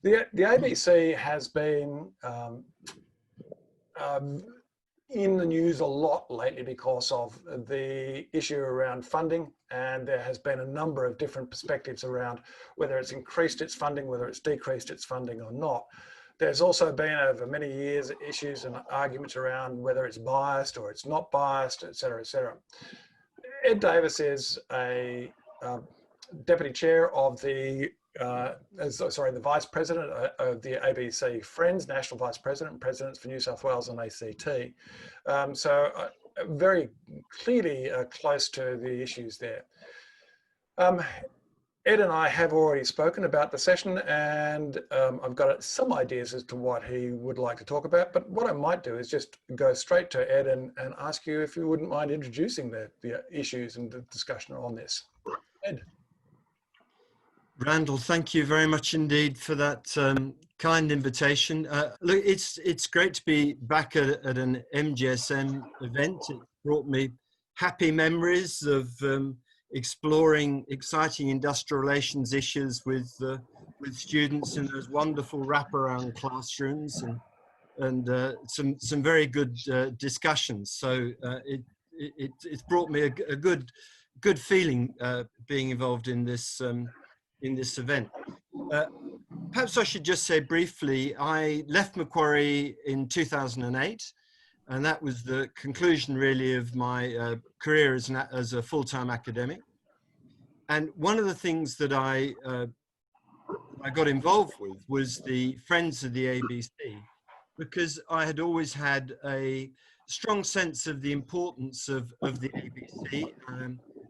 The ABC has been in the news a lot lately because of the issue around funding, and there has been a number of different perspectives around whether it's increased its funding, whether it's decreased its funding or not. There's also been over many years issues and arguments around whether it's biased or it's not biased, et cetera, et cetera. Ed Davis is a deputy chair of the the vice president of the ABC Friends, national vice president and presidents for New South Wales and ACT. Very clearly close to the issues there. Ed and I have already spoken about the session, and I've got some ideas as to what he would like to talk about. But what I might do is just go straight to Ed and ask you if you wouldn't mind introducing the issues and the discussion on this. Ed. Randall, thank you very much indeed for that kind invitation. Look, it's great to be back at an MGSM event. It brought me happy memories of exploring exciting industrial relations issues with students in those wonderful wraparound classrooms and some very good discussions. So it's brought me a good feeling being involved in this event. Perhaps I should just say briefly, I left Macquarie in 2008, and that was the conclusion really of my career as a full-time academic. And one of the things that I got involved with was the Friends of the ABC, because I had always had a strong sense of the importance of the ABC.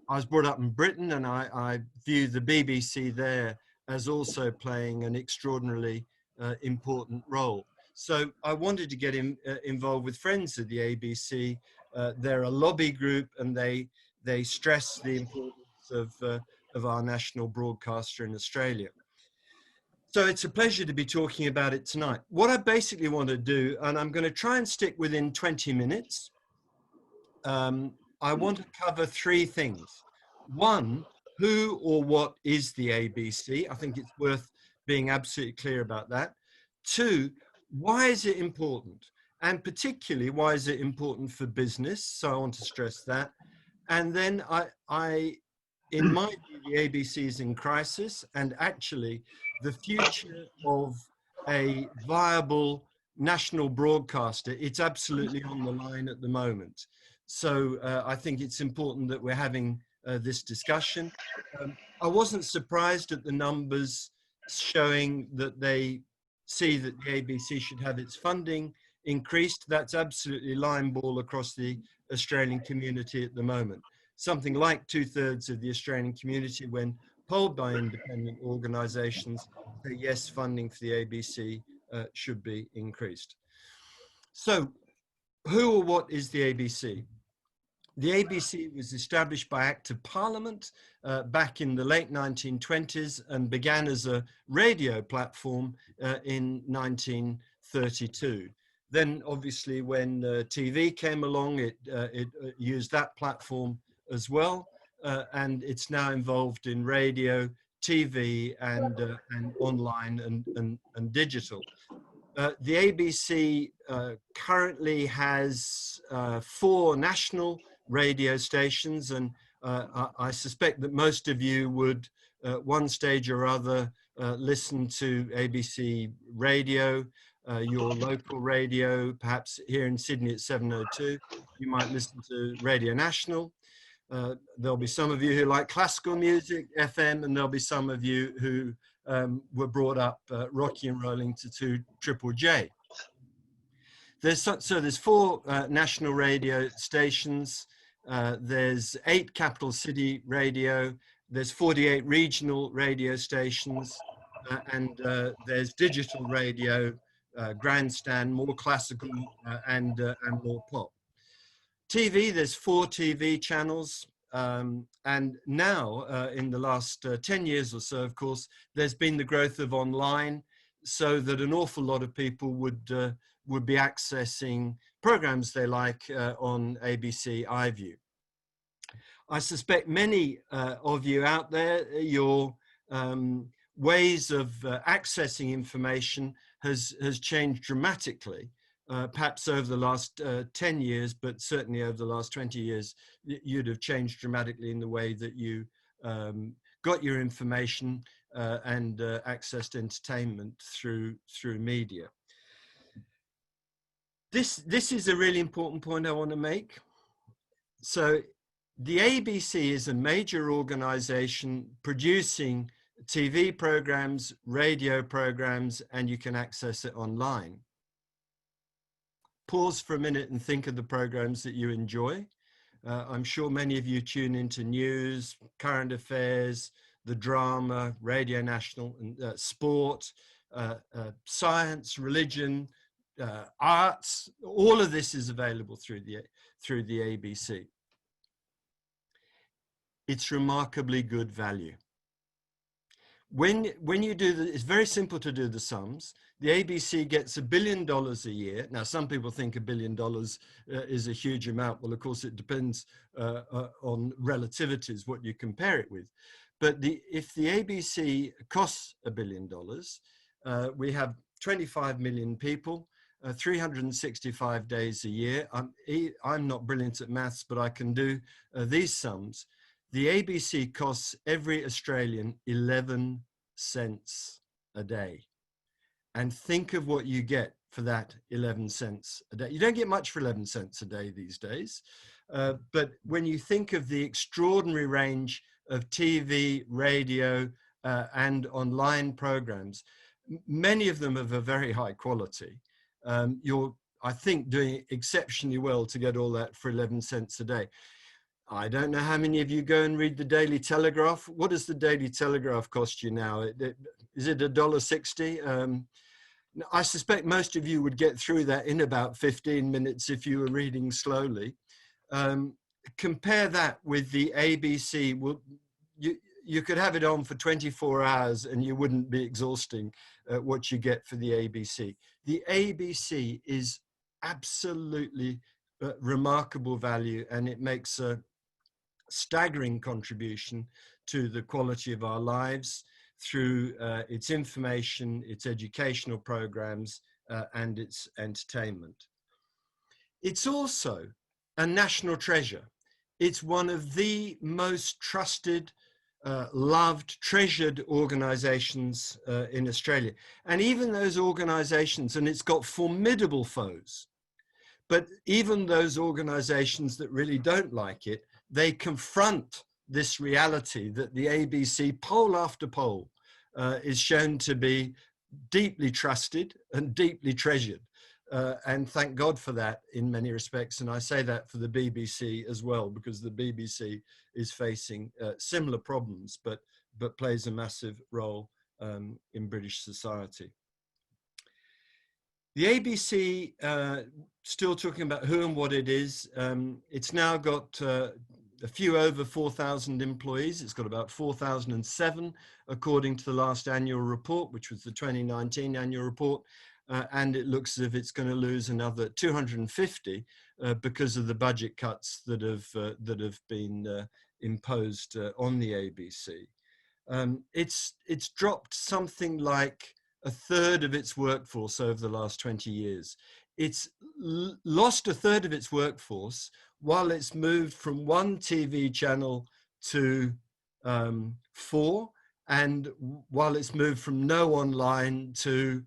I was brought up in Britain, and I view the BBC there as also playing an extraordinarily important role. So I wanted to get involved with Friends of the ABC. They're a lobby group, and they stress the importance of our national broadcaster in Australia. So it's a pleasure to be talking about it tonight. What I basically want to do, and I'm going to try and stick within 20 minutes, I want to cover three things. One, who or what is the ABC? I think it's worth being absolutely clear about that. Two, why is it important? And particularly, why is it important for business? So I want to stress that. And then in my view, the ABC is in crisis, and actually the future of a viable national broadcaster, it's absolutely on the line at the moment. So I think it's important that we're having this discussion. I wasn't surprised at the numbers showing that they see that the ABC should have its funding increased. That's absolutely line ball across the Australian community at the moment. Something like 2/3 of the Australian community, when polled by independent organisations, say yes, funding for the ABC should be increased. So who or what is the ABC? The ABC was established by Act of Parliament back in the late 1920s and began as a radio platform in 1932. Then obviously when TV came along, it used that platform as well, and it's now involved in radio, TV, and online and digital. The ABC currently has 4 national radio stations, and I suspect that most of you would, at one stage or other, listen to ABC Radio, your local radio. Perhaps here in Sydney at 702, you might listen to Radio National. There'll be some of you who like classical music, FM, and there'll be some of you who were brought up rocky and rolling to 2 Triple J. There's 4 national radio stations. There's 8 capital city radio. There's 48 regional radio stations, and there's digital radio, grandstand, more classical and more pop. TV, there's 4 TV channels, and now in the last 10 years or so, of course, there's been the growth of online, so that an awful lot of people would be accessing programs they like on ABC iView. I suspect many of you out there, you're ways of accessing information has changed dramatically. Perhaps over the last 10 years, but certainly over the last 20 years, you'd have changed dramatically in the way that you got your information and accessed entertainment through media. This is a really important point I want to make. So the ABC is a major organization producing TV programs, radio programs, and you can access it online. Pause for a minute and think of the programs that you enjoy. I'm sure many of you tune into news, current affairs, the drama, Radio National, and sport, science, religion, arts. All of this is available through the ABC. It's remarkably good value. When you do it's very simple to do the sums. The ABC gets $1 billion a year. Now, some people think $1 billion is a huge amount. Well, of course, it depends on relativities, what you compare it with. But if the ABC costs $1 billion, we have 25 million people, 365 days a year. I'm not brilliant at maths, but I can do these sums. The ABC costs every Australian 11 cents a day. And think of what you get for that 11 cents a day. You don't get much for 11 cents a day these days. But when you think of the extraordinary range of TV, radio, and online programs, many of them of a very high quality. You're, I think, doing exceptionally well to get all that for 11 cents a day. I don't know how many of you go and read the Daily Telegraph. What does the Daily Telegraph cost you now? Is it $1.60? I suspect most of you would get through that in about 15 minutes if you were reading slowly. Compare that with the ABC. Well, you could have it on for 24 hours and you wouldn't be exhausting what you get for the ABC. The ABC is absolutely remarkable value, and it makes a staggering contribution to the quality of our lives through its information, its educational programs, and its entertainment. It's also a national treasure. It's one of the most trusted, loved, treasured organizations in Australia. And even those organizations, and it's got formidable foes, but even those organizations that really don't like it, they confront this reality that the ABC, poll after poll, is shown to be deeply trusted and deeply treasured. And thank God for that in many respects. And I say that for the BBC as well, because the BBC is facing similar problems, but plays a massive role in British society. The ABC, still talking about who and what it is, it's now got a few over 4,000 employees. It's got about 4,007 according to the last annual report, which was the 2019 annual report. And it looks as if it's going to lose another 250 because of the budget cuts that have been imposed on the ABC. It's dropped something like a third of its workforce over the last 20 years. It's lost a third of its workforce while it's moved from one TV channel to 4, and while it's moved from no online to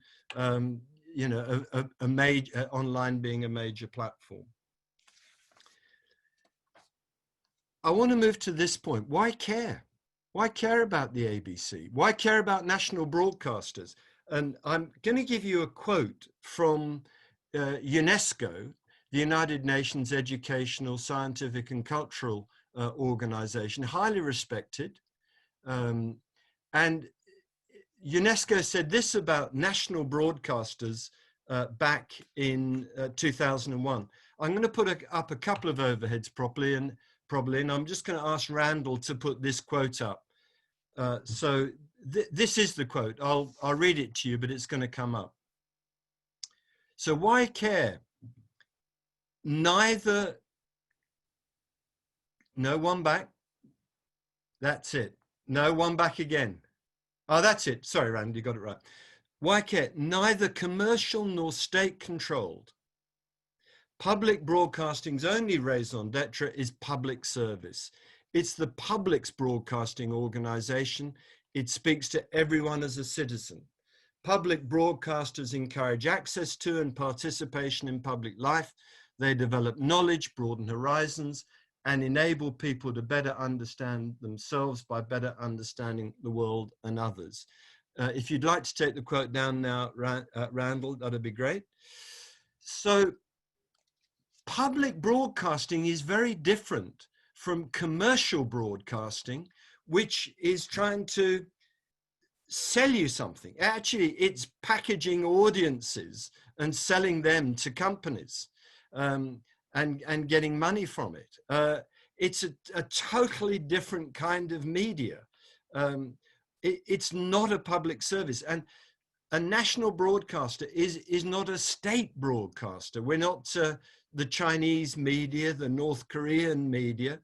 you know, a major online being a major platform. I want to move to this point. Why care? Why care about the ABC? Why care about national broadcasters? And I'm going to give you a quote from UNESCO, the United Nations Educational, Scientific and Cultural Organization, highly respected. And UNESCO said this about national broadcasters back in 2001. I'm going to put up a couple of overheads properly, and I'm just going to ask Randall to put this quote up. So this is the quote. I'll read it to you, but it's going to come up. So why care? Neither, no, one back. That's it. No, one back again. Oh, that's it. Sorry, Rand, you got it right. YK, neither commercial nor state controlled. Public broadcasting's only raison d'etre is public service. It's the public's broadcasting organization. It speaks to everyone as a citizen. Public broadcasters encourage access to and participation in public life. They develop knowledge, broaden horizons, and enable people to better understand themselves by better understanding the world and others. If you'd like to take the quote down now, Randall, that'd be great. So public broadcasting is very different from commercial broadcasting, which is trying to sell you something. Actually, it's packaging audiences and selling them to companies, and getting money from it. It's a totally different kind of media. It's not a public service. And a national broadcaster is not a state broadcaster. We're not the Chinese media, the North Korean media,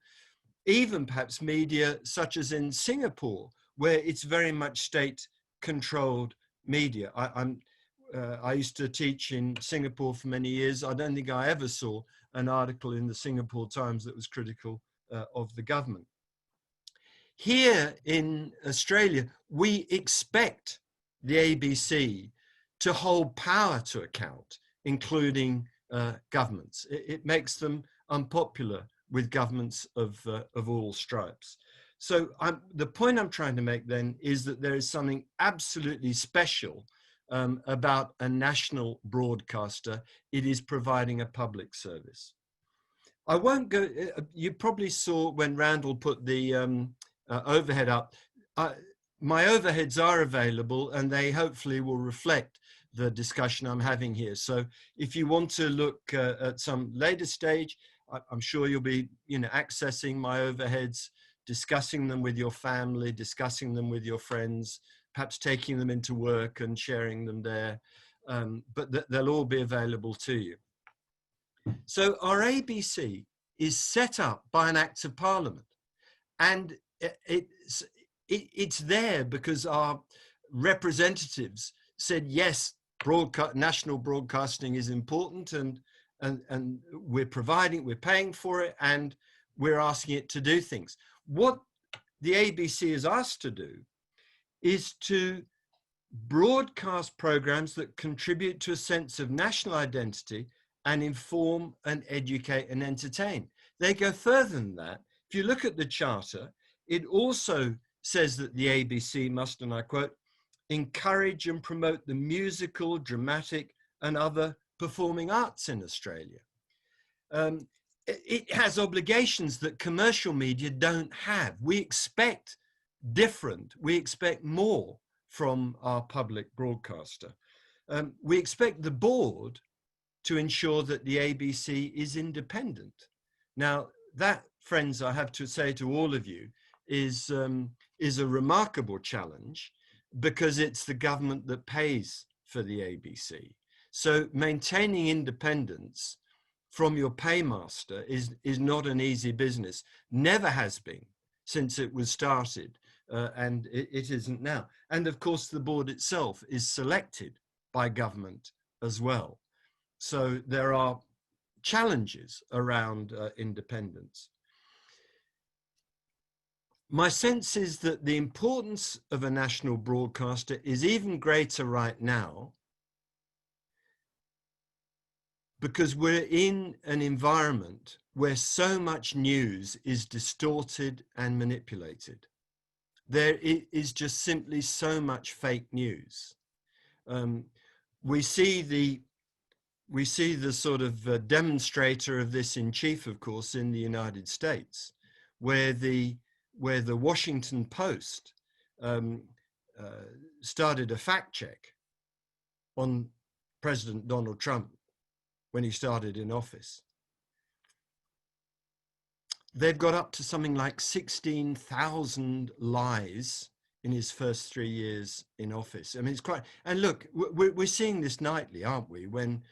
even perhaps media such as in Singapore, where it's very much state-controlled media. I used to teach in Singapore for many years. I don't think I ever saw an article in the Singapore Times that was critical of the government. Here in Australia, we expect the ABC to hold power to account, including governments. It makes them unpopular with governments of all stripes. So the point I'm trying to make then is that there is something absolutely special about a national broadcaster. It is providing a public service. I won't go, you probably saw when Randall put the overhead up, my overheads are available and they hopefully will reflect the discussion I'm having here. So if you want to look at some later stage, I'm sure you'll be accessing my overheads, discussing them with your family, discussing them with your friends, perhaps taking them into work and sharing them there. But they'll all be available to you. So our ABC is set up by an Act of Parliament, and it's there because our representatives said, yes, national broadcasting is important, and we're paying for it, and we're asking it to do things. What the ABC is asked to do is to broadcast programs that contribute to a sense of national identity and inform and educate and entertain. They go further than that. If you look at the Charter, it also says that the ABC must, and I quote, encourage and promote the musical, dramatic, and other performing arts in Australia. It has obligations that commercial media don't have. We expect different, we expect more from our public broadcaster. We expect the board to ensure that the ABC is independent. Now, that, friends, I have to say to all of you, is a remarkable challenge, because it's the government that pays for the ABC. So maintaining independence from your paymaster is not an easy business, never has been since it was started, and it isn't now. And of course, the board itself is selected by government as well. So there are challenges around independence. My sense is that the importance of a national broadcaster is even greater right now, because we're in an environment where so much news is distorted and manipulated. There is just simply so much fake news. We see the sort of demonstrator of this in chief, of course, in the United States, where the Washington Post started a fact check on President Donald Trump when he started in office. They've got up to something like 16,000 lies in his first 3 years in office. I mean, it's quite, and look, we're seeing this nightly, aren't we? When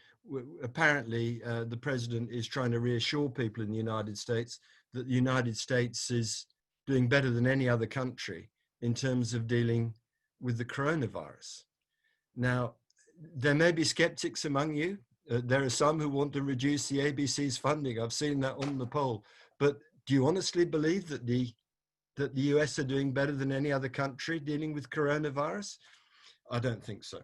apparently the president is trying to reassure people in the United States that the United States is doing better than any other country in terms of dealing with the coronavirus. Now, there may be skeptics among you. There are some who want to reduce the ABC's funding. I've seen that on the poll. But do you honestly believe that the US are doing better than any other country dealing with coronavirus? I don't think so.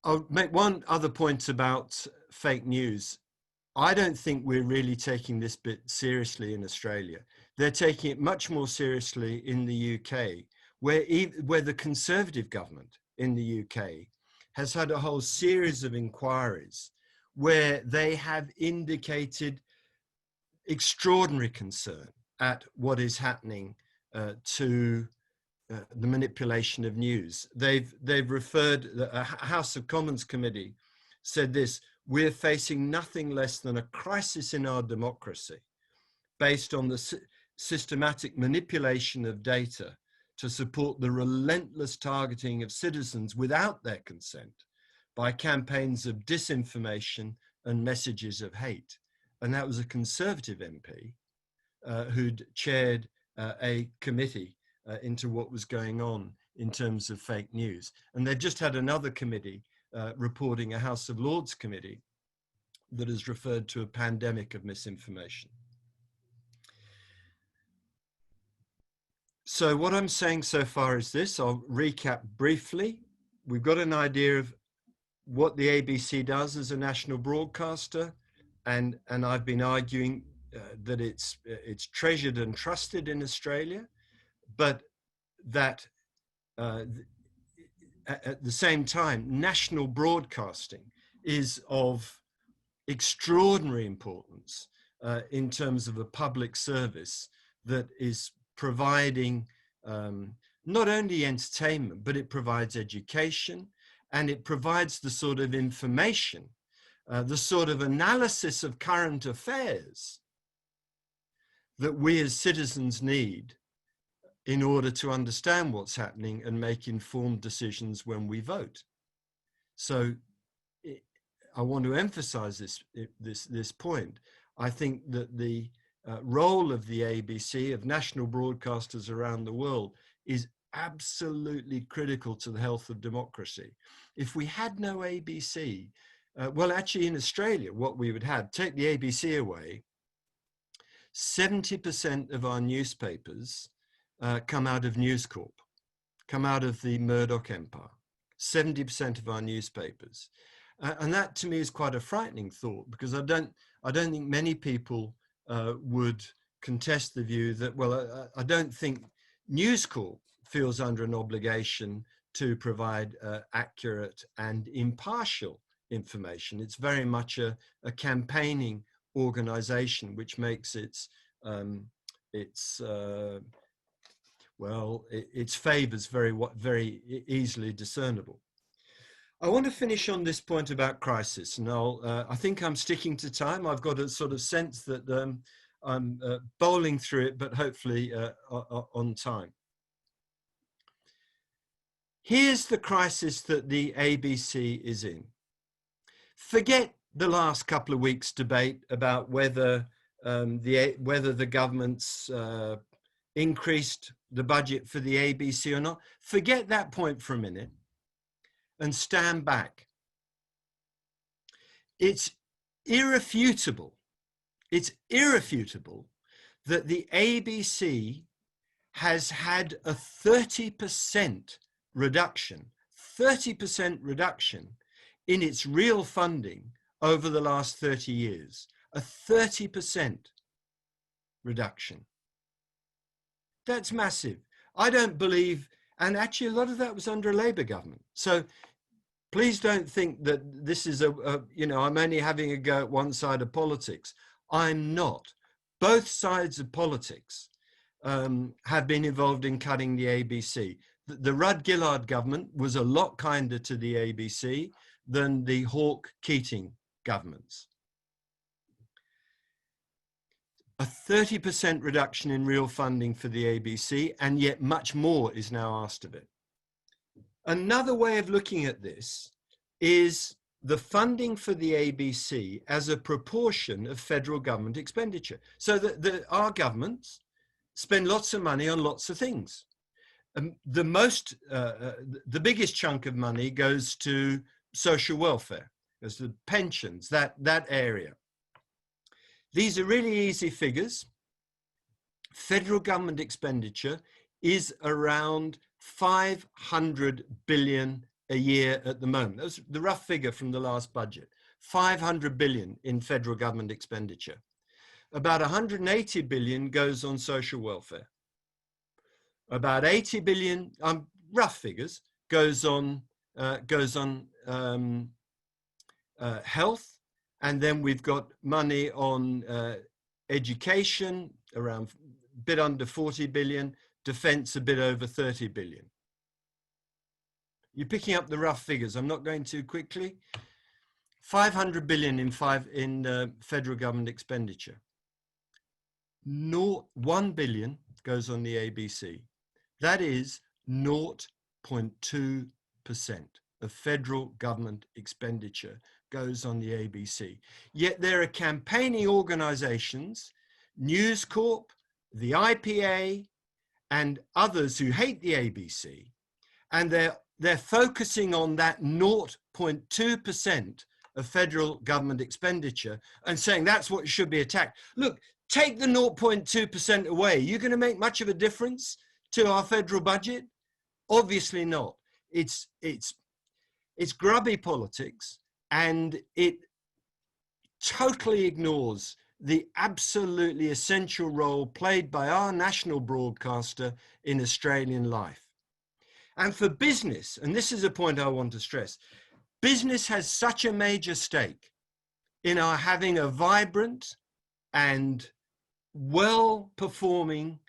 I'll make one other point about fake news. I don't think we're really taking this bit seriously in Australia. They're taking it much more seriously in the UK, where the Conservative government in the UK has had a whole series of inquiries where they have indicated extraordinary concern at what is happening to the manipulation of news. They've referred, a House of Commons committee said this: we're facing nothing less than a crisis in our democracy based on the systematic manipulation of data to support the relentless targeting of citizens without their consent by campaigns of disinformation and messages of hate. And that was a Conservative MP who'd chaired a committee into what was going on in terms of fake news. And they've just had another committee reporting, a House of Lords committee, that has referred to a pandemic of misinformation. So what I'm saying so far is this. I'll recap briefly. We've got an idea of what the ABC does as a national broadcaster, and I've been arguing that it's treasured and trusted in Australia, but that at the same time, national broadcasting is of extraordinary importance in terms of a public service that is providing not only entertainment, but it provides education, and it provides the sort of information, the sort of analysis of current affairs that we as citizens need in order to understand what's happening and make informed decisions when we vote. So I want to emphasize this point. I think that the role of the ABC, of national broadcasters around the world, is absolutely critical to the health of democracy. If we had no ABC, well, actually in Australia, what we would have, take the ABC away, 70% of our newspapers come out of News Corp, come out of the Murdoch empire, 70% of our newspapers. And that to me is quite a frightening thought, because I don't think many people would contest the view that, well, I don't think News Corp feels under an obligation to provide accurate and impartial information. It's very much a campaigning organization, which makes its favors very easily discernible. I want to finish on this point about crisis, and I think I'm sticking to time. I've got a sort of sense that I'm bowling through it, but hopefully on time. Here's the crisis that the ABC is in. Forget the last couple of weeks' debate about whether the government's increased the budget for the ABC or not. Forget that point for a minute and stand back. It's irrefutable that the ABC has had a 30% reduction in its real funding over the last 30 years, a 30% reduction. That's massive. I don't believe, and actually a lot of that was under a Labour government. So please don't think that this is I'm only having a go at one side of politics. I'm not. Both sides of politics have been involved in cutting the ABC. The Rudd-Gillard government was a lot kinder to the ABC than the Hawke-Keating governments. A 30% reduction in real funding for the ABC, and yet much more is now asked of it. Another way of looking at this is the funding for the ABC as a proportion of federal government expenditure. So that our governments spend lots of money on lots of things. the biggest chunk of money goes to social welfare, goes to pensions, that area. These are really easy figures. Federal government expenditure is around 500 billion a year at the moment. That's the rough figure from the last budget. 500 billion in federal government expenditure. About 180 billion goes on social welfare. About 80 billion, rough figures, goes on health, and then we've got money on education, around a bit under 40 billion, defense a bit over 30 billion. You're picking up the rough figures. I'm not going too quickly. 500 billion in federal government expenditure. 1 billion goes on the ABC. That is 0.2% of federal government expenditure goes on the ABC. Yet there are campaigning organizations, News Corp, the IPA, and others who hate the ABC, and they're focusing on that 0.2% of federal government expenditure and saying that's what should be attacked. Look, take the 0.2% away. You're going to make much of a difference to our federal budget? Obviously not. It's grubby politics, and it totally ignores the absolutely essential role played by our national broadcaster in Australian life. And for business, and this is a point I want to stress, business has such a major stake in our having a vibrant and well-performing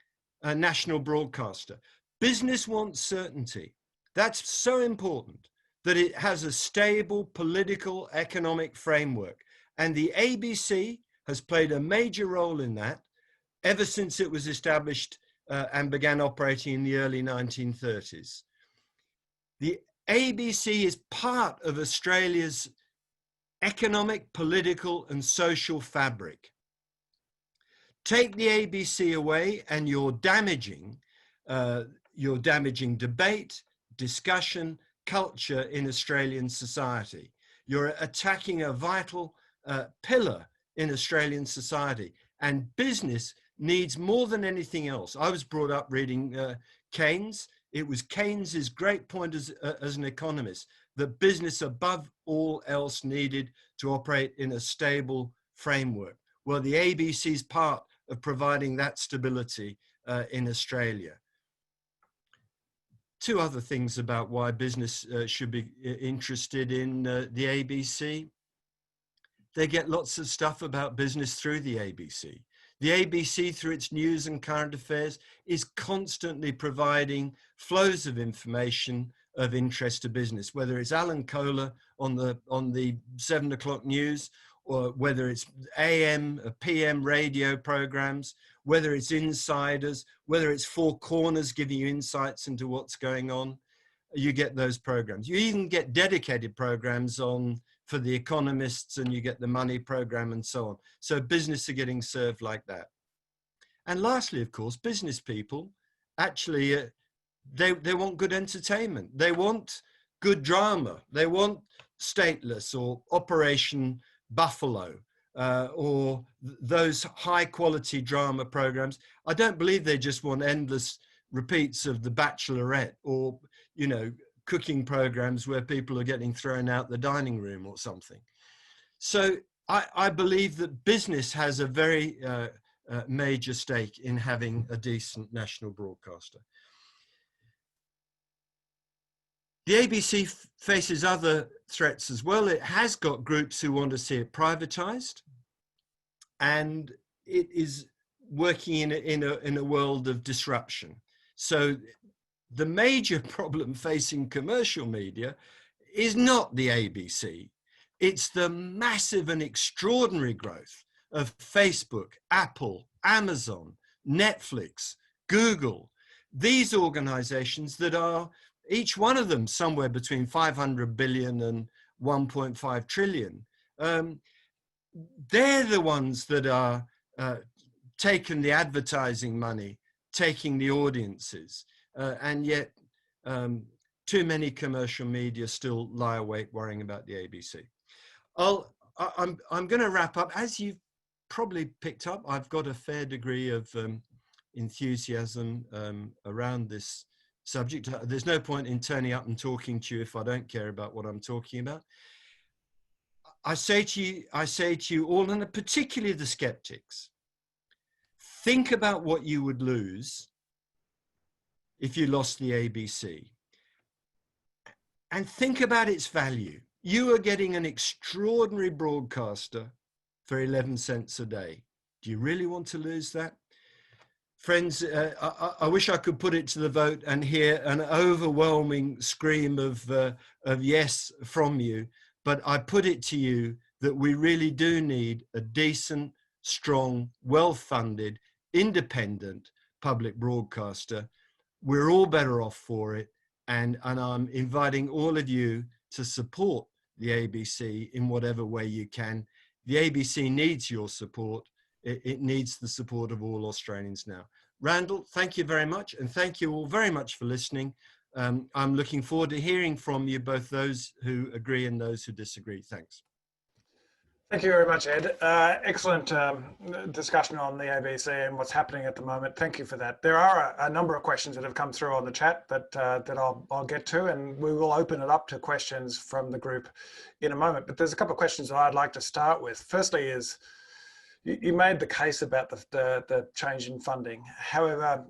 national broadcaster. Business wants certainty. That's so important, that it has a stable political economic framework. And the ABC has played a major role in that ever since it was established and began operating in the early 1930s. The ABC is part of Australia's economic, political, and social fabric. Take the ABC away and you're damaging debate, discussion, culture in Australian society. You're attacking a vital pillar in Australian society, and business needs more than anything else. I was brought up reading Keynes. It was Keynes's great point as an economist that business above all else needed to operate in a stable framework. Well, the ABC is part of providing that stability in Australia. Two other things about why business should be interested in the ABC. They get lots of stuff about business through the ABC. The ABC, through its news and current affairs, is constantly providing flows of information of interest to business, whether it's Alan Kohler on the 7 o'clock news, or whether it's AM, PM radio programs, whether it's insiders, whether it's Four Corners giving you insights into what's going on. You get those programs. You even get dedicated programs for the economists, and you get the money program and so on. So business are getting served like that. And lastly, of course, business people actually, they want good entertainment. They want good drama. They want Stateless or Operation Buffalo or those high quality drama programs. I don't believe they just want endless repeats of The Bachelorette or, you know, cooking programs where people are getting thrown out the dining room or something. So I believe that business has a very major stake in having a decent national broadcaster. The ABC faces other threats as well. It has got groups who want to see it privatized, and it is working in a world of disruption. So the major problem facing commercial media is not the ABC. It's the massive and extraordinary growth of Facebook, Apple, Amazon, Netflix, Google, these organizations that are, each one of them somewhere between 500 billion and 1.5 trillion. They're the ones that are taking the advertising money, taking the audiences. and yet too many commercial media still lie awake worrying about the ABC. I'm going to wrap up. As you've probably picked up, I've got a fair degree of enthusiasm around this subject. There's no point in turning up and talking to you if I don't care about what I'm talking about. I say to you all, and particularly the skeptics, think about what you would lose if you lost the ABC, and think about its value. You are getting an extraordinary broadcaster for 11 cents a day. Do you really want to lose that? Friends, I wish I could put it to the vote and hear an overwhelming scream of yes from you, but I put it to you that we really do need a decent, strong, well-funded, independent public broadcaster. We're all better off for it, and I'm inviting all of you to support the ABC in whatever way you can. The ABC needs your support. It needs the support of all Australians now. Randall, thank you very much, and thank you all very much for listening. I'm looking forward to hearing from you, both those who agree and those who disagree. Thanks. Thank you very much, Ed. Excellent discussion on the ABC and what's happening at the moment. Thank you for that. There are a number of questions that have come through on the chat that I'll get to, and we will open it up to questions from the group in a moment. But there's a couple of questions that I'd like to start with. Firstly is, you made the case about the change in funding. However,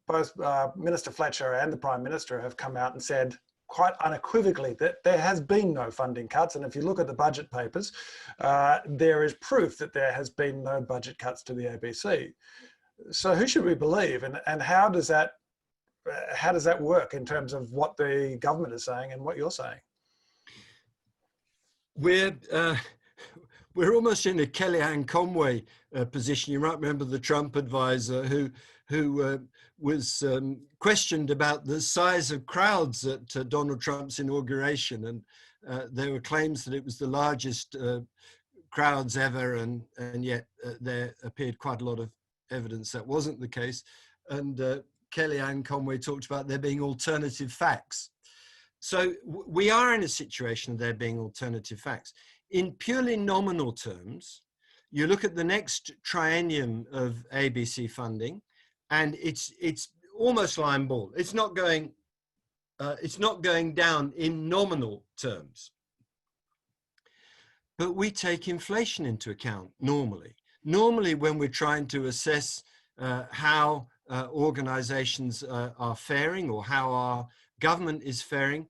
both Minister Fletcher and the Prime Minister have come out and said quite unequivocally that there has been no funding cuts. And if you look at the budget papers, there is proof that there has been no budget cuts to the ABC. So who should we believe, and how does that work in terms of what the government is saying and what you're saying? We're almost in a Kellyanne Conway position. You might remember the Trump advisor who was questioned about the size of crowds at Donald Trump's inauguration, and there were claims that it was the largest crowds ever, and yet there appeared quite a lot of evidence that wasn't the case. And Kellyanne Conway talked about there being alternative facts. So we are in a situation of there being alternative facts. In purely nominal terms, you look at the next triennium of ABC funding, and it's almost line ball. It's not going down in nominal terms. But we take inflation into account normally. Normally, when we're trying to assess how organizations are faring or how our government is faring,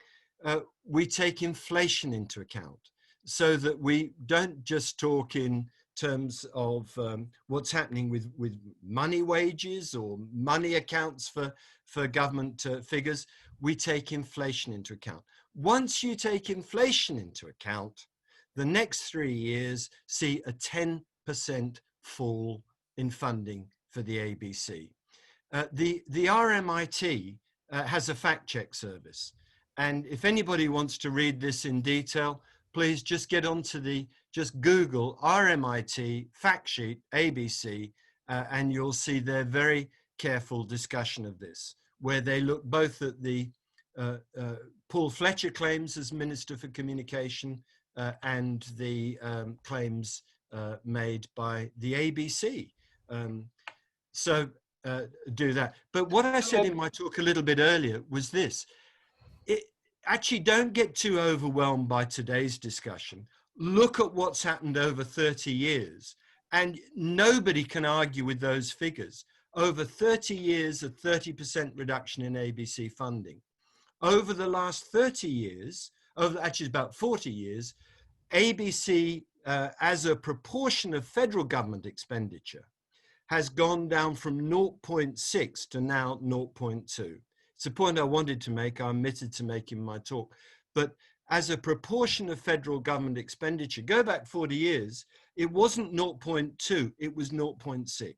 we take inflation into account, so that we don't just talk in terms of what's happening with money wages or money accounts for government figures. We take inflation into account. Once you take inflation into account, the next 3 years see a 10% fall in funding for the ABC. The RMIT has a fact check service. And if anybody wants to read this in detail, please just get onto just Google RMIT fact sheet ABC, and you'll see their very careful discussion of this, where they look both at the Paul Fletcher claims as Minister for Communication and the claims made by the ABC. So do that. But what I said in my talk a little bit earlier was this. Actually, don't get too overwhelmed by today's discussion. Look at what's happened over 30 years, and nobody can argue with those figures. Over 30 years, a 30% reduction in ABC funding. Over the last 30 years, actually about 40 years, ABC, as a proportion of federal government expenditure, has gone down from 0.6 to now 0.2. It's a point I wanted to make, I omitted to make in my talk. But as a proportion of federal government expenditure, go back 40 years, it wasn't 0.2, it was 0.6.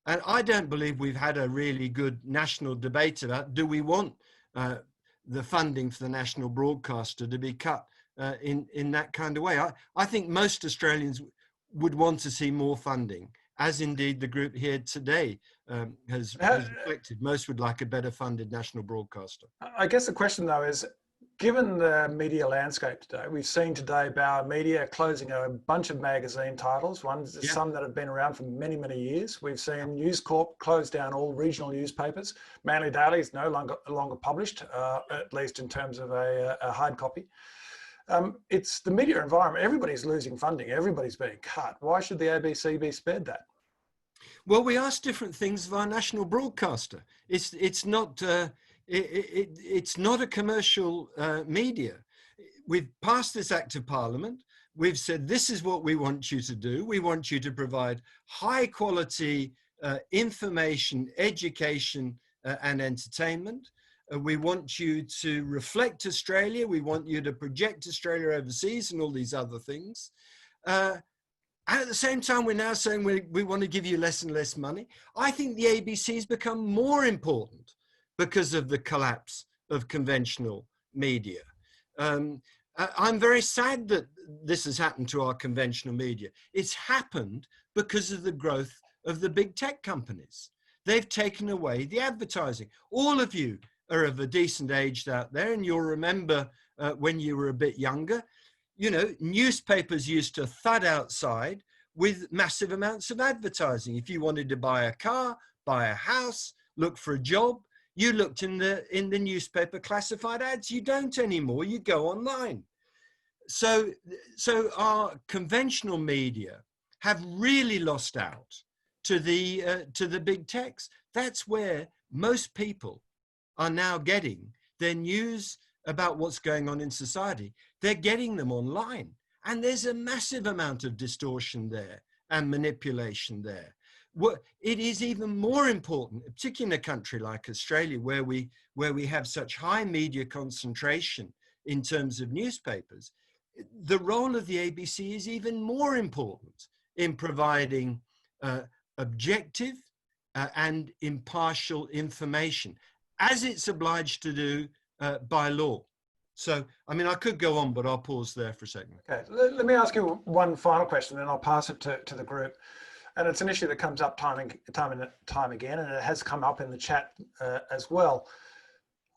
And I don't believe we've had a really good national debate about, do we want the funding for the national broadcaster to be cut in that kind of way? I think most Australians would want to see more funding. as indeed the group here today has reflected. Most would like a better funded national broadcaster. I guess the question though is, given the media landscape today, we've seen today Bauer Media closing a bunch of magazine titles, some that have been around for many, many years. We've seen News Corp close down all regional newspapers. Manly Daily is no longer published, at least in terms of a hard copy. It's the media environment. Everybody's losing funding. Everybody's being cut. Why should the ABC be spared that? Well, we ask different things of our national broadcaster. It's not a commercial media. We've passed this Act of Parliament. We've said this is what we want you to do. We want you to provide high quality information, education, and entertainment. We want you to reflect Australia. We want you to project Australia overseas and all these other things. And at the same time, we're now saying we want to give you less and less money. I think the ABC has become more important because of the collapse of conventional media. I'm very sad that this has happened to our conventional media. It's happened because of the growth of the big tech companies. They've taken away the advertising. All of you are of a decent age out there, and you'll remember when you were a bit younger, you know, newspapers used to thud outside with massive amounts of advertising. If you wanted to buy a car, buy a house, look for a job, you looked in the newspaper classified ads. You don't anymore. You go online. So our conventional media have really lost out to the big techs. That's where most people are now getting their news about what's going on in society. They're getting them online, and there's a massive amount of distortion there and manipulation there. It is even more important, particularly in a country like Australia, where we have such high media concentration in terms of newspapers. The role of the ABC is even more important in providing objective and impartial information, as it's obliged to do by law. So, I mean, I could go on, but I'll pause there for a second. Okay, let me ask you one final question, then I'll pass it to the group. And it's an issue that comes up time and time again, and it has come up in the chat as well.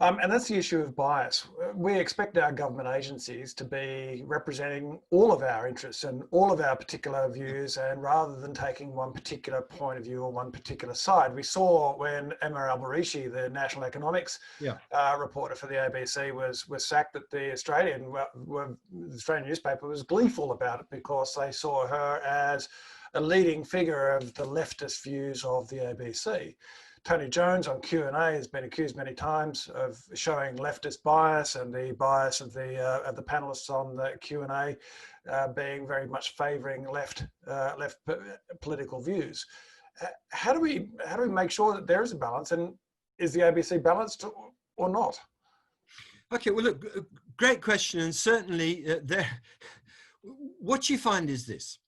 And that's the issue of bias. We expect our government agencies to be representing all of our interests and all of our particular views, and rather than taking one particular point of view or one particular side. We saw when Emma Alberici, the national economics reporter for the ABC, was sacked, that the Australian newspaper was gleeful about it because they saw her as a leading figure of the leftist views of the ABC. Tony Jones on Q&A has been accused many times of showing leftist bias, and the bias of the panelists on the Q&A being very much favouring left political views. How do we make sure that there is a balance, and is the ABC balanced or not? Okay, well, look, great question, and certainly what you find is this: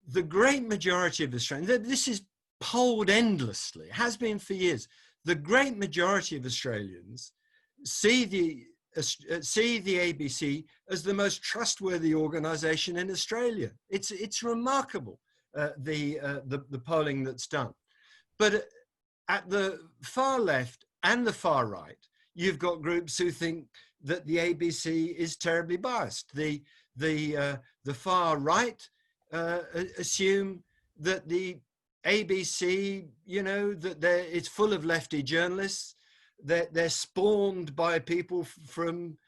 the great majority of Australians, this is polled endlessly, it has been for years, the great majority of Australians see the ABC as the most trustworthy organisation in Australia. It's remarkable, the polling that's done. But at the far left and the far right, you've got groups who think that the ABC is terribly biased. The far right assume that the ABC, you know, that it's full of lefty journalists, that they're spawned by people from,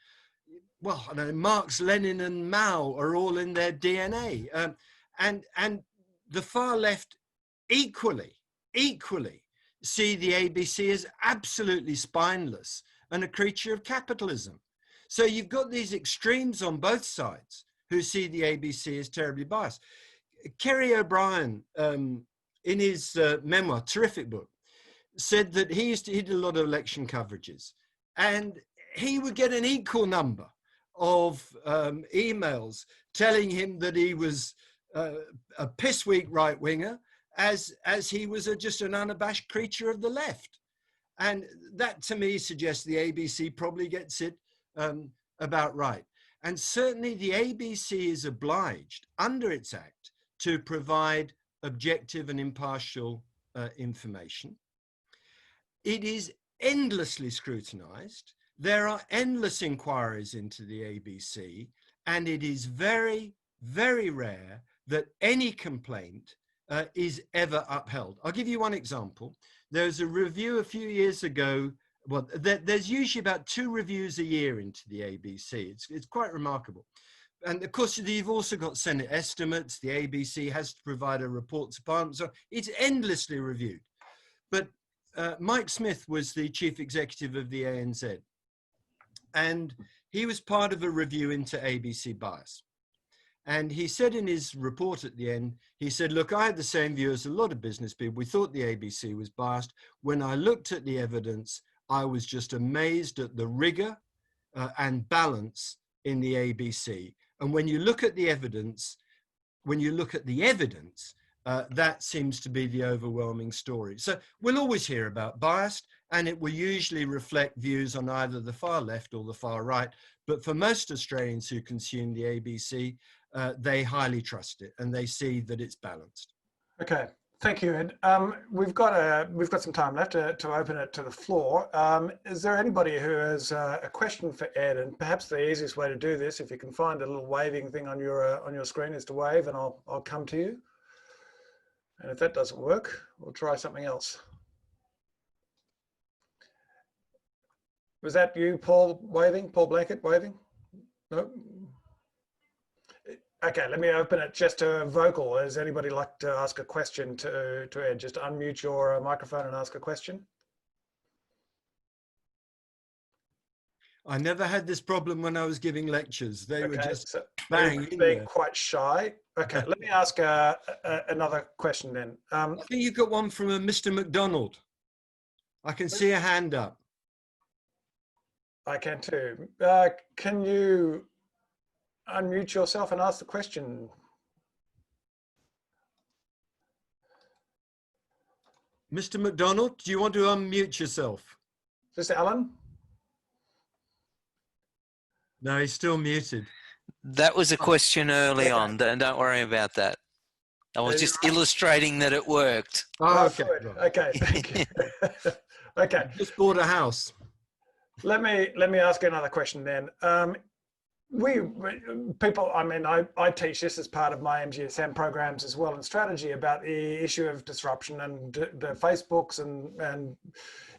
well, I don't know, Marx, Lenin and Mao are all in their DNA. And the far left equally see the ABC as absolutely spineless and a creature of capitalism. So you've got these extremes on both sides who see the ABC as terribly biased. Kerry O'Brien, in his memoir, terrific book, said that he did a lot of election coverages, and he would get an equal number of emails telling him that he was a pissweak right-winger as he was just an unabashed creature of the left. And that, to me, suggests the ABC probably gets it about right. And certainly the ABC is obliged, under its act, to provide objective and impartial information. It is endlessly scrutinized. There are endless inquiries into the ABC, and it is very, very rare that any complaint is ever upheld. I'll give you one example. There was a review a few years ago. Well, there's usually about 2 reviews a year into the ABC. It's quite remarkable. And of course, you've also got Senate estimates. The ABC has to provide a report to Parliament. So it's endlessly reviewed. But Mike Smith was the chief executive of the ANZ. And he was part of a review into ABC bias. And he said in his report at the end, he said, look, I had the same view as a lot of business people. We thought the ABC was biased. When I looked at the evidence, I was just amazed at the rigor and balance in the ABC. And when you look at the evidence, that seems to be the overwhelming story. So we'll always hear about bias, and it will usually reflect views on either the far left or the far right. But for most Australians who consume the ABC, they highly trust it and they see that it's balanced. Okay, thank you, Ed. We've got some time left to open it to the floor. Is there anybody who has a question for Ed? And perhaps the easiest way to do this, if you can find a little waving thing on your screen, is to wave, and I'll come to you. And if that doesn't work, we'll try something else. Was that you, Paul, waving? Paul Blanket waving? No? Okay, let me open it just to vocal. Does anybody like to ask a question to Ed? Just unmute your microphone and ask a question. I never had this problem when I was giving lectures. They were just bang in being there. Quite shy. Okay, let me ask another question then. I think you've got one from a Mr. McDonald. I can see a hand up. I can too. Can you unmute yourself and ask the question? Mr. McDonald, do you want to unmute yourself? Is this Alan? No, he's still muted. That was a question early on. Don't worry about that. I was just illustrating that it worked. Oh, okay. Okay, thank you. Okay. Just bought a house. Let me ask another question then. I teach this as part of my MGSM programs as well in strategy about the issue of disruption and the Facebooks and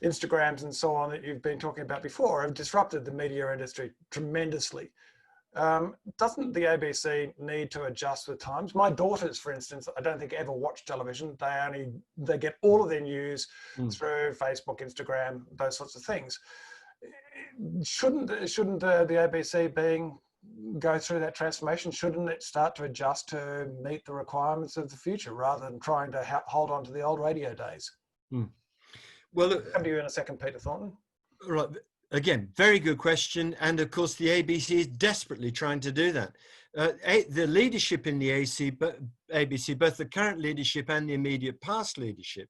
Instagrams and so on that you've been talking about before have disrupted the media industry tremendously. Doesn't the ABC need to adjust with times? My daughters, for instance, I don't think ever watch television. They get all of their news through Facebook, Instagram, those sorts of things. Shouldn't the ABC go through that transformation? Shouldn't it start to adjust to meet the requirements of the future rather than trying to hold on to the old radio days? Well, I'll come to you in a second, Peter Thornton. Right. Again, very good question. And of course, the ABC is desperately trying to do that. The leadership in the ABC, both the current leadership and the immediate past leadership,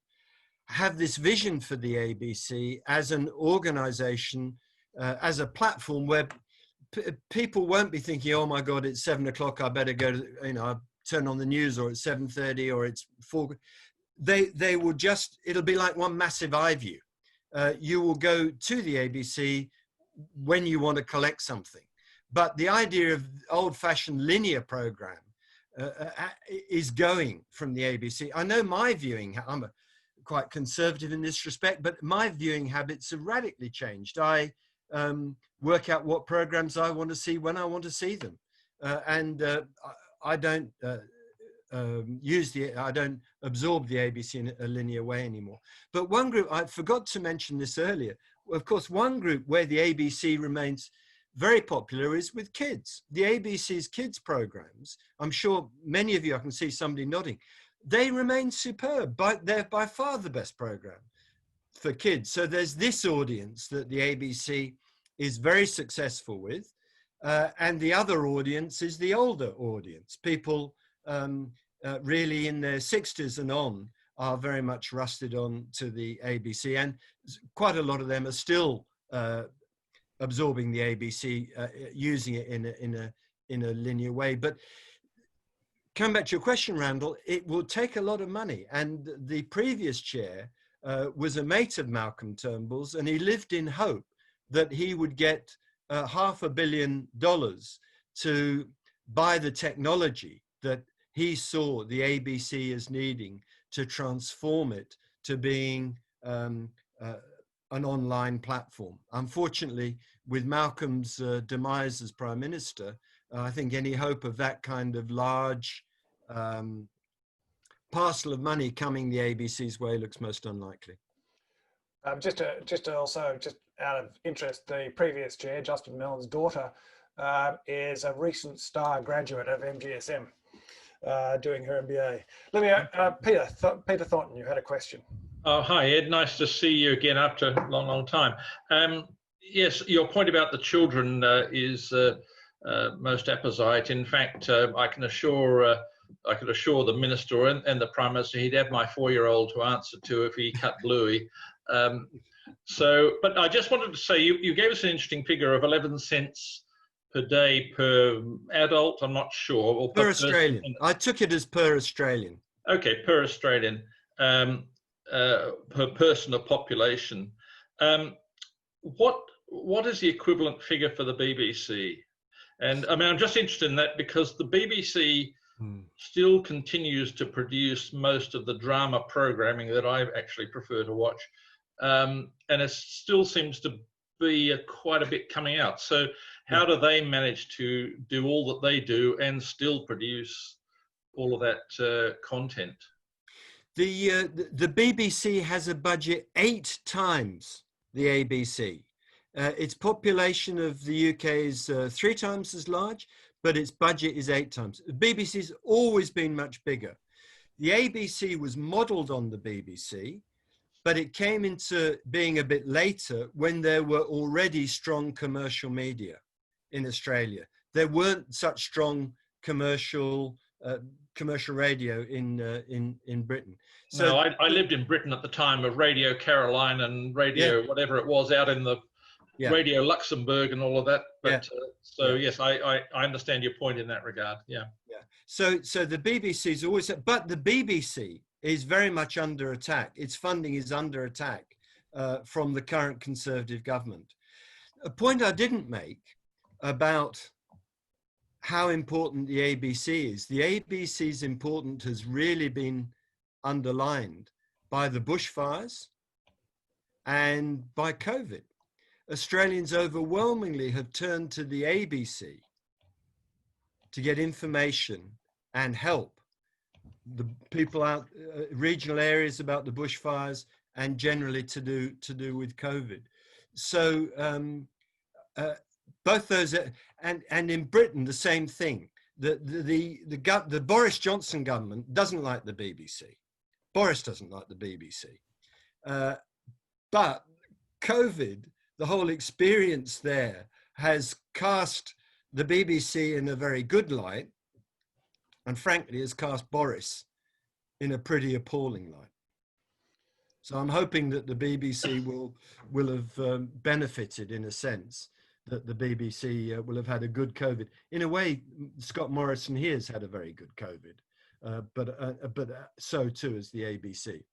have this vision for the ABC as an organization, as a platform where people won't be thinking, oh my God, it's 7 o'clock, I better go to, turn on the news, or it's 7:30, or it's 4. They will just, it'll be like one massive iView. You will go to the ABC when you want to collect something. But the idea of old-fashioned linear program is going from the ABC. I know my viewing, I'm quite conservative in this respect, but my viewing habits have radically changed. I work out what programs I want to see when I want to see them. I don't I don't absorb the ABC in a linear way anymore. But one group, I forgot to mention this earlier, of course, one group where the ABC remains very popular is with kids. The ABC's kids programs, I'm sure many of you, I can see somebody nodding, they remain superb. They're by far the best program for kids. So there's this audience that the ABC is very successful with. And the other audience is the older audience. People really in their 60s and on are very much rusted on to the ABC. And quite a lot of them are still absorbing the ABC, using it in a linear way. But coming back to your question, Randall, it will take a lot of money. And the previous chair was a mate of Malcolm Turnbull's, and he lived in hope that he would get $500 million to buy the technology that he saw the ABC as needing to transform it to being an online platform. Unfortunately, with Malcolm's demise as Prime Minister, I think any hope of that kind of large parcel of money coming the ABC's way looks most unlikely. Just out of interest, the previous chair, Justin Mellon's daughter, is a recent STAR graduate of MGSM, doing her MBA. Let me, Peter Thornton, you had a question. Oh, hi, Ed. Nice to see you again after a long, long time. Yes, your point about the children is most apposite. In fact, I can assure the minister and the Prime Minister he'd have my 4-year-old to answer to if he cut Bluey. But I just wanted to say, you gave us an interesting figure of 11 cents per day per adult. I'm not sure. Or per Australian. I took it as per Australian. Okay, per Australian, per person of population. What is the equivalent figure for the BBC? And I mean, I'm just interested in that because the BBC still continues to produce most of the drama programming that I actually prefer to watch. And it still seems to be quite a bit coming out. So how do they manage to do all that they do and still produce all of that content? The BBC has a budget 8 times the ABC. Its population of the UK is 3 times as large, but its budget is 8 times. The BBC's always been much bigger. The ABC was modelled on the BBC, but it came into being a bit later when there were already strong commercial media in Australia. There weren't such strong commercial radio in Britain. So no, I lived in Britain at the time of Radio Caroline and Radio whatever it was out in the Radio Luxembourg and all of that. But yes, I understand your point in that regard. Yeah. So the BBC's always, but the BBC is very much under attack. Its funding is under attack from the current Conservative government. A point I didn't make about how important the ABC is. The ABC's importance has really been underlined by the bushfires and by COVID. Australians overwhelmingly have turned to the ABC to get information and help the people out regional areas about the bushfires and generally to do with COVID. So both those and in Britain the same thing. The Boris Johnson government doesn't like the BBC. Boris doesn't like the BBC, but COVID, the whole experience there has cast the BBC in a very good light, and frankly has cast Boris in a pretty appalling light. So I'm hoping that the BBC will have benefited in a sense, that the BBC will have had a good COVID. In a way, Scott Morrison here has had a very good COVID, but so too has the ABC.